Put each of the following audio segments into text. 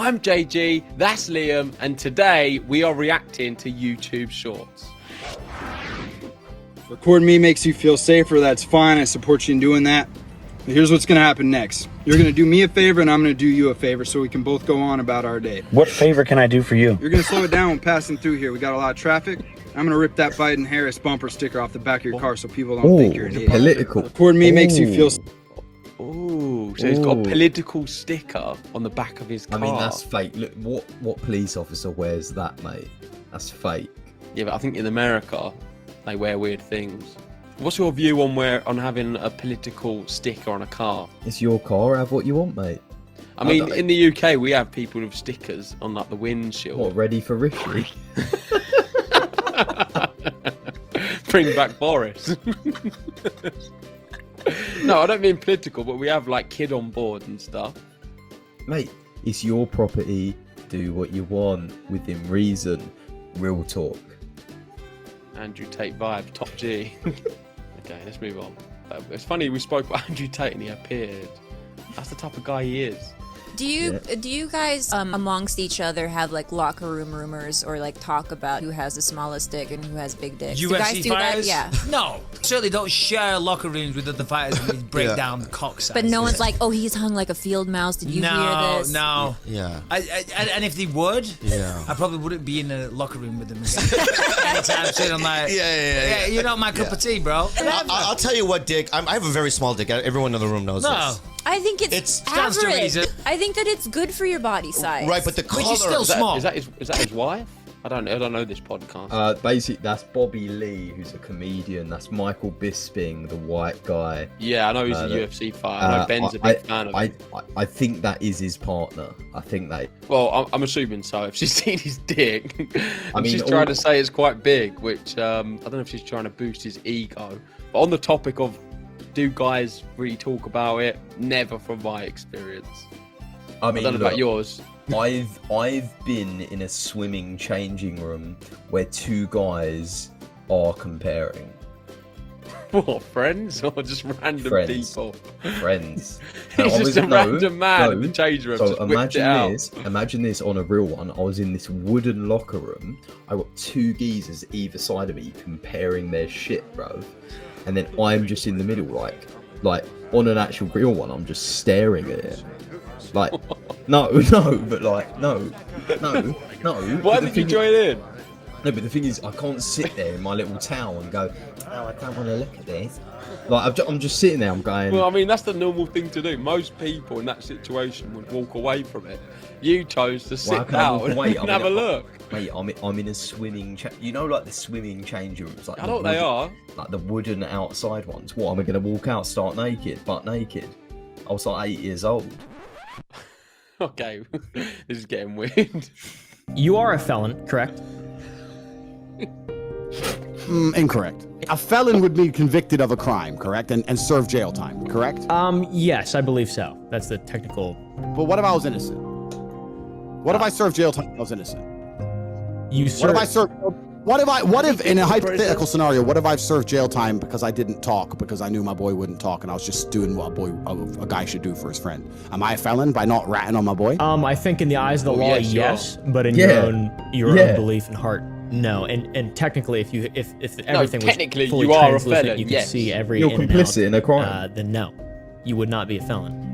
I'm JG, that's Liam, and today we are reacting to YouTube Shorts. Recording me makes you feel safer, that's fine, I support you in doing that. But here's what's gonna happen next. You're gonna do me a favor and I'm gonna do you a favor so we can both go on about our day. What favor can I do for you? You're gonna slow it down when passing through here. We got a lot of traffic. I'm gonna rip that Biden Harris bumper sticker off the back of your car so people don't think you're an idiot. Political. Recording me makes you feel... Ooh, so he's got a political sticker on the back of his car. I mean, that's fake. Look, what police officer wears that, mate? That's fake. Yeah, but I think in America, they wear weird things. What's your view on having a political sticker on a car? It's your car, have what you want, mate. I mean, in the UK, we have people with stickers on like the windshield. What, ready for Rishi? Bring back Boris. No, I don't mean political, but we have like kid on board and stuff. Mate, it's your property. Do what you want within reason. Real talk. Andrew Tate vibe, top G. Okay, let's move on. It's funny, we spoke about Andrew Tate and he appeared. That's the type of guy he is. Do you guys amongst each other have like locker room rumors or like talk about who has the smallest dick and who has big dicks? Do you guys do fighters? that? Yeah. No, certainly don't share locker rooms with other fighters and we break down the cock size. But no one's like, oh, he's hung like a field mouse. Did you hear this? No. Yeah. And if they would, I probably wouldn't be in a locker room with them. Anytime soon, I'm like, yeah, you're not my cup of tea, bro. I'll tell you what, Dick. I have a very small dick. Everyone in the room knows this. I think it's stands to average. reason. I think that it's good for your body size. Right, but the color... Which is still small. Is that his wife? I don't know this podcast. Basically, that's Bobby Lee, who's a comedian. That's Michael Bisping, the white guy. Yeah, I know he's a UFC fighter. I know Ben's a big fan of him. I think that is his partner. I think that... Well, I'm assuming so. If she's seen his dick, I mean, she's trying to say it's quite big, which I don't know if she's trying to boost his ego. But on the topic of do guys really talk about it? Never from my experience. I mean, I don't know about yours. I've been in a swimming changing room where two guys are comparing. What, friends or just random people? Friends. He's just a random man in the change room. So imagine this on a real one. I was in this wooden locker room. I got two geezers either side of me comparing their shit, bro. And then I'm just in the middle, like on an actual real one, I'm just staring at it. Like, no. Why did you join in? No, but the thing is, I can't sit there in my little towel and go, oh, I don't want to look at this. Like, I'm just sitting there, I'm going... Well, I mean, that's the normal thing to do. Most people in that situation would walk away from it. You chose to sit down and have a look. Mate, I'm in a swimming... you know, like the swimming change rooms? Like I know what they are. Like the wooden outside ones. What, am I going to walk out, start naked, butt naked? I was like 8 years old. Okay, this is getting weird. You are a felon, correct? Incorrect. A felon would be convicted of a crime, correct? And serve jail time, correct? Yes, I believe so. That's the technical... But what if I was innocent? What if I served jail time if I was innocent? What if in a hypothetical scenario, what if I've served jail time because I didn't talk, because I knew my boy wouldn't talk and I was just doing what a guy should do for his friend? Am I a felon by not ratting on my boy? I think in the eyes of the law, yes, but in your own belief and heart, no. And technically, if everything was fully you are a translucent, felon, you could see every You're in and complicit out, in a crime. then no, you would not be a felon.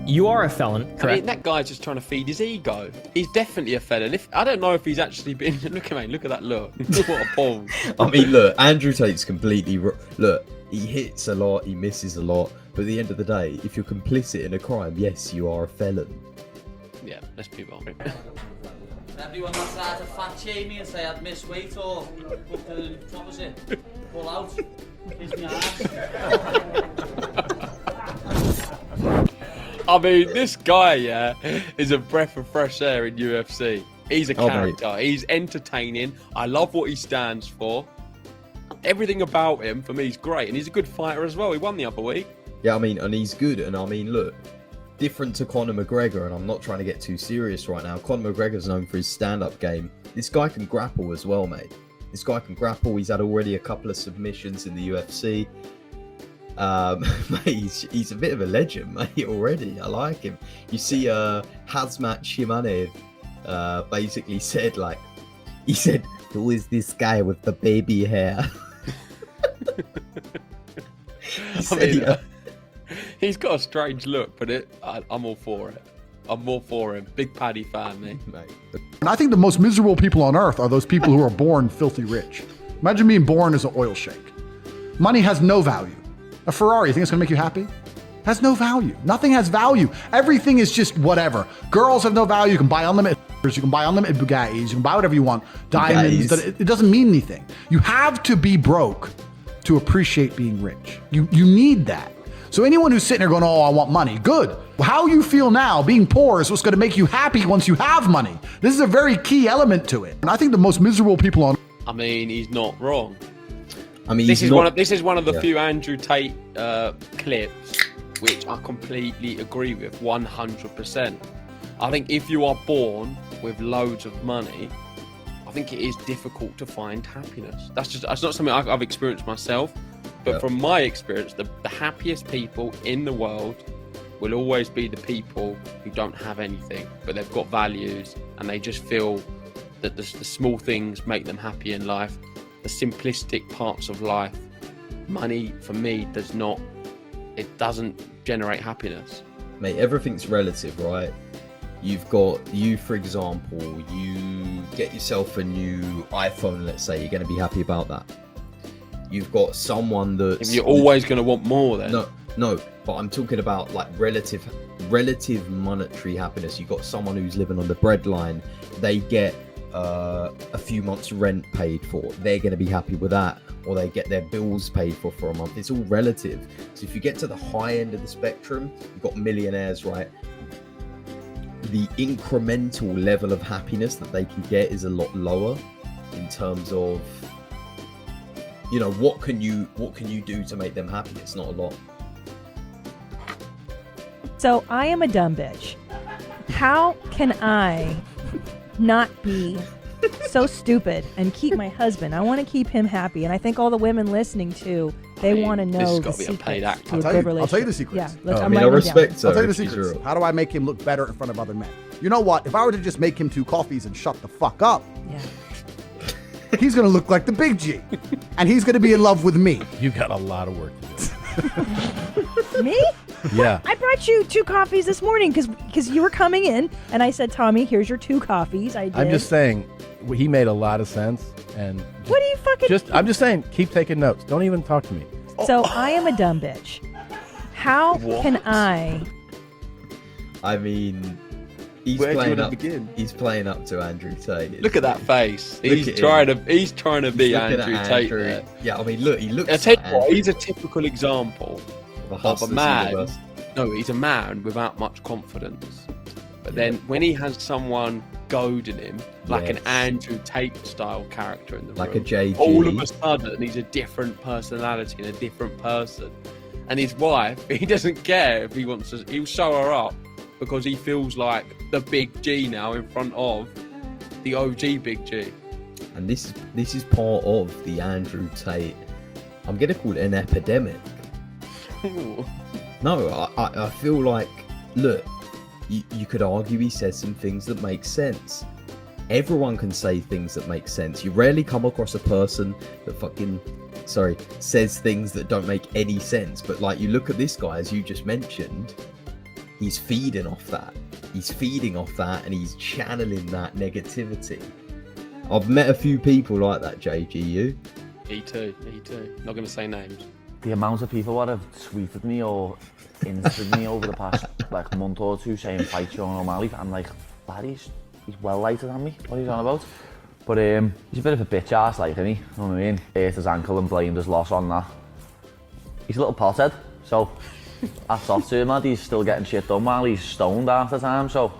You are a felon, correct? I mean, that guy's just trying to feed his ego. He's definitely a felon. I don't know if he's actually been... Look at that look. What a balls. I mean, look, Andrew Tate's completely... Look, he hits a lot, he misses a lot, but at the end of the day, if you're complicit in a crime, yes, you are a felon. Yeah, let's move on. Everyone that tried to fat shame me and say I'd miss weight or put the opposite, pull out, kiss me ass. I mean, this guy, is a breath of fresh air in UFC. He's a character. He's entertaining. I love what he stands for. Everything about him, for me, is great. And he's a good fighter as well. He won the other week. Yeah, I mean, and he's good. And I mean, look, different to Conor McGregor, and I'm not trying to get too serious right now. Conor McGregor's known for his stand-up game. This guy can grapple as well, mate. This guy can grapple. He's had already a couple of submissions in the UFC. Mate, he's a bit of a legend, mate, already. I like him. You see, Hazmat Shimane basically said, like, he said, "Who is this guy with the baby hair?" He's got a strange look, but I'm all for it. I'm all for him. Big Paddy fan, mate. And I think the most miserable people on earth are those people who are born filthy rich. Imagine being born as an oil sheik. Money has no value. A Ferrari, you think it's gonna make you happy? Has no value. Nothing has value. Everything is just whatever. Girls have no value. You can buy unlimited, you can buy unlimited Bugattis, you can buy whatever you want. Diamonds, it doesn't mean anything. You have to be broke to appreciate being rich. You need that. So anyone who's sitting there going, "Oh, I want money," good. How you feel now, being poor, is what's going to make you happy once you have money. This is a very key element to it. And I think the most miserable people on... I mean, he's not wrong. I mean, this is one of the few Andrew Tate clips which I completely agree with 100%. I think if you are born with loads of money, I think it is difficult to find happiness. That's not something I've experienced myself, but from my experience, the happiest people in the world will always be the people who don't have anything, but they've got values and they just feel that the small things make them happy in life. The simplistic parts of life, money for me doesn't generate happiness. Mate, everything's relative, right? You, for example, you get yourself a new iPhone, let's say, you're going to be happy about that. You've got someone that's... If you're always going to want more then. No, but I'm talking about like relative monetary happiness. You've got someone who's living on the breadline. They get a few months rent paid for. They're going to be happy with that. Or they get their bills paid for a month. It's all relative. So if you get to the high end of the spectrum, you've got millionaires, right? The incremental level of happiness that they can get is a lot lower in terms of, you know, what can you do to make them happy? It's not a lot. So I am a dumb bitch. How can I not be so stupid and keep my husband? I want to keep him happy, and I think all the women listening too, they want to know the secrets to a good relationship. I'll tell you the secrets. Yeah, I respect. I'll tell you the secrets. How do I make him look better in front of other men? You know what? If I were to just make him 2 coffees and shut the fuck up, he's gonna look like the big G, and he's gonna be in love with me. You got a lot of work to do. Me? Yeah. I brought you 2 coffees this morning because you were coming in, and I said, "Tommy, here's your 2 coffees." I did. I'm just saying, he made a lot of sense, and what do you fucking? I'm just saying, keep taking notes. Don't even talk to me. So I am a dumb bitch. How can I? I mean, he's playing up to Andrew Tate. Look at that face. He's trying to be Andrew Tate there. Yeah, I mean, look, he looks. I tell you what, he's a typical example of a man. No, he's a man without much confidence. But then when he has someone goading him, like an Andrew Tate style character in the like room, a JG, all of a sudden he's a different personality and a different person. And his wife, he doesn't care if he wants to. He'll show her up because he feels like the big G now in front of the OG big G. And this is part of the Andrew Tate. I'm gonna call it an epidemic. No, I feel like, look, you could argue he says some things that make sense. Everyone can say things that make sense. You rarely come across a person that says things that don't make any sense. But like, you look at this guy, as you just mentioned, he's feeding off that. And he's channeling that negativity. I've met a few people like that, JGU. Me too. Not going to say names. The amount of people that have tweeted me or Insta'd me over the past month or two saying fight Sean O'Malley, I'm like, lad, he's well lighter than me. What are you on about? But he's a bit of a bitch ass, like, isn't he? You know what I mean? Hurt his ankle and blamed his loss on that. He's a little pothead, so that's off to him, lad. He's still getting shit done while he's stoned half the time, so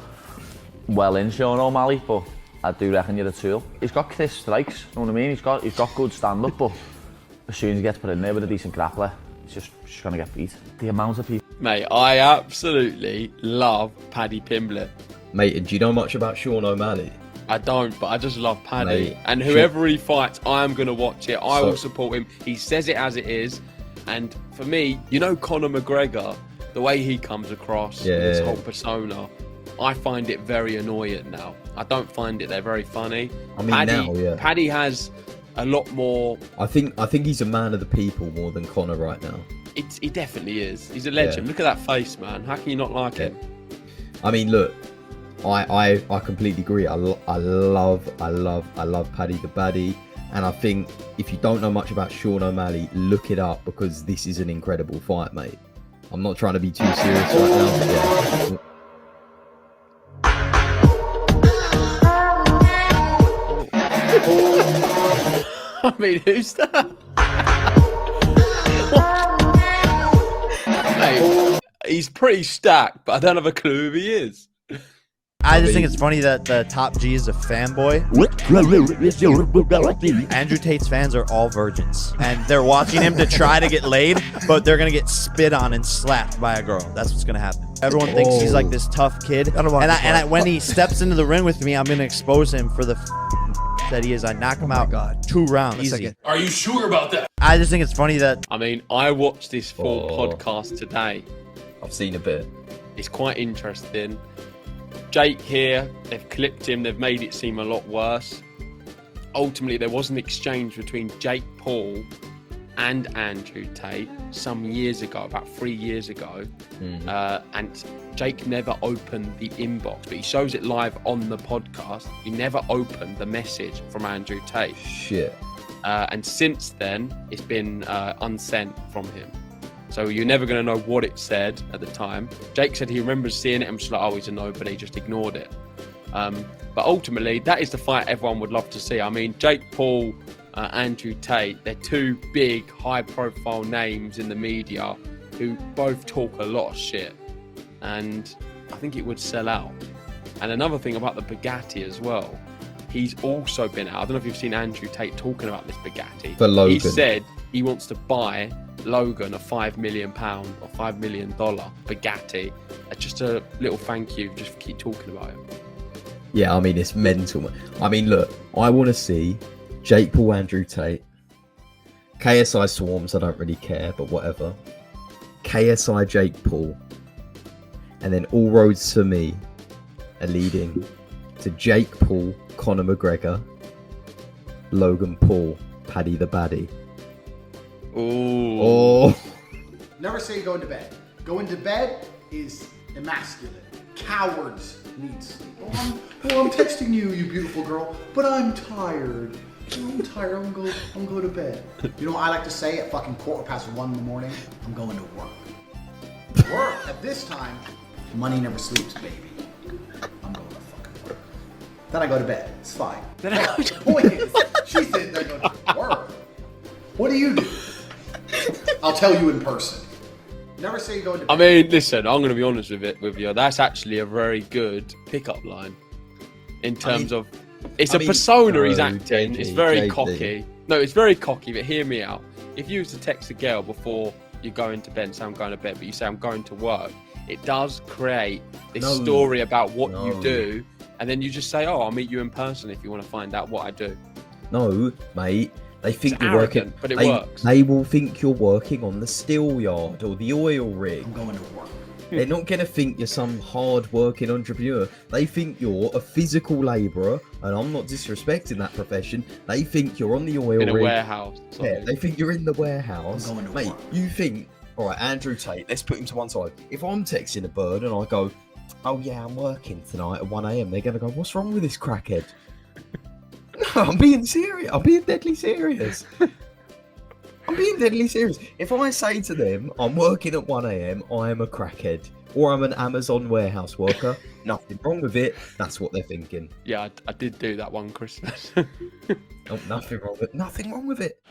well in Sean O'Malley, but I do reckon you're a tool. He's got kiss strikes, you know what I mean? He's got good stand-up, but as soon as he gets put in there with a decent grappler, he's just gonna get beat. The amount of people... Mate, I absolutely love Paddy Pimblett. Mate, and do you know much about Sean O'Malley? I don't, but I just love Paddy. Mate, and whoever he fights, I am going to watch it. I will support him. He says it as it is. And for me, you know, Conor McGregor, the way he comes across, his whole persona, I find it very annoying now. I don't find it they're very funny. I mean, Paddy has a lot more. I think he's a man of the people more than Conor right now. He definitely is. He's a legend. Look at that face, man. How can you not like him? I mean, look, I completely agree. I love Paddy the Baddy, and I think if you don't know much about Sean O'Malley, look it up because this is an incredible fight, mate. I'm not trying to be too serious right now. But yeah. I mean, who's that? Mate, he's pretty stacked, but I don't have a clue who he is. I just think it's funny that the top G is a fanboy. Andrew Tate's fans are all virgins, and they're watching him to try to get laid, but they're gonna get spit on and slapped by a girl. That's what's gonna happen. Everyone thinks he's like this tough kid, and when he steps into the ring with me, I'm gonna expose him for the that he is. I knock him out 2 rounds. Easy. Are you sure about that? I just think it's funny that. I mean, I watched this full podcast today. I've seen a bit. It's quite interesting. Jake here, they've clipped him, they've made it seem a lot worse. Ultimately, there was an exchange between Jake Paul and Andrew Tate some years ago, about 3 years ago. And Jake never opened the inbox, but he shows it live on the podcast. He never opened the message from Andrew Tate. Shit. And since then, it's been unsent from him. So you're never going to know what it said at the time. Jake said he remembers seeing it and was just like, oh, he's a nobody, just ignored it. But ultimately, that is the fight everyone would love to see. I mean, Jake Paul, Andrew Tate, they're 2 big, high-profile names in the media who both talk a lot of shit. And I think it would sell out. And another thing about the Bugatti as well, he's also been out. I don't know if you've seen Andrew Tate talking about this Bugatti. For Logan. He said he wants to buy Logan a £5 million or $5 million Bugatti. Just a little thank you, just keep talking about it. Yeah, I mean, it's mental. I mean, look, I want to see Jake Paul, Andrew Tate, KSI Swarms, I don't really care, but whatever. KSI Jake Paul, and then all roads for me are leading to Jake Paul, Conor McGregor, Logan Paul, Paddy the Baddy. Ooh. Oh. Never say going to bed. Going to bed is emasculate. Cowards need sleep. I'm texting you, you beautiful girl, but I'm tired. I'm tired. I'm gonna go to bed. You know what I like to say at fucking 1:15 in the morning? I'm going to work. Work at this time. Money never sleeps, baby. I'm going to fucking work. Then I go to bed. It's fine. Then I go to point is, she said they're going to work. What do you do? I'll tell you in person. Never say you're going to bed. I mean, listen, I'm going to be honest with you. That's actually a very good pickup line in terms of it's a persona he's acting. It's very cocky. No, it's very cocky, but hear me out. If you was to text a girl before you go into bed and say I'm going to bed, but you say I'm going to work, it does create this story about what you do, and then you just say, oh, I'll meet you in person if you want to find out what I do. No, mate. They think It's you're arrogant, working, but it works. They will think you're working on the steel yard or the oil rig. I'm going to work. They're not going to think you're some hard-working entrepreneur. They think you're a physical labourer, and I'm not disrespecting that profession. They think you're on the oil rig. In a warehouse. Yeah, they think you're in the warehouse. I'm going to Mate, work. you think, all right, Andrew Tate, let's put him to one side. If I'm texting a bird and I go, oh yeah, I'm working tonight at 1 a.m, they're going to go, what's wrong with this crackhead? No, I'm being serious. I'm being deadly serious. I'm being deadly serious. If I say to them, I'm working at 1 a.m, I am a crackhead, or I'm an Amazon warehouse worker, nothing wrong with it. That's what they're thinking. Yeah, I did do that one Christmas. Oh, nothing wrong with it. Nothing wrong with it.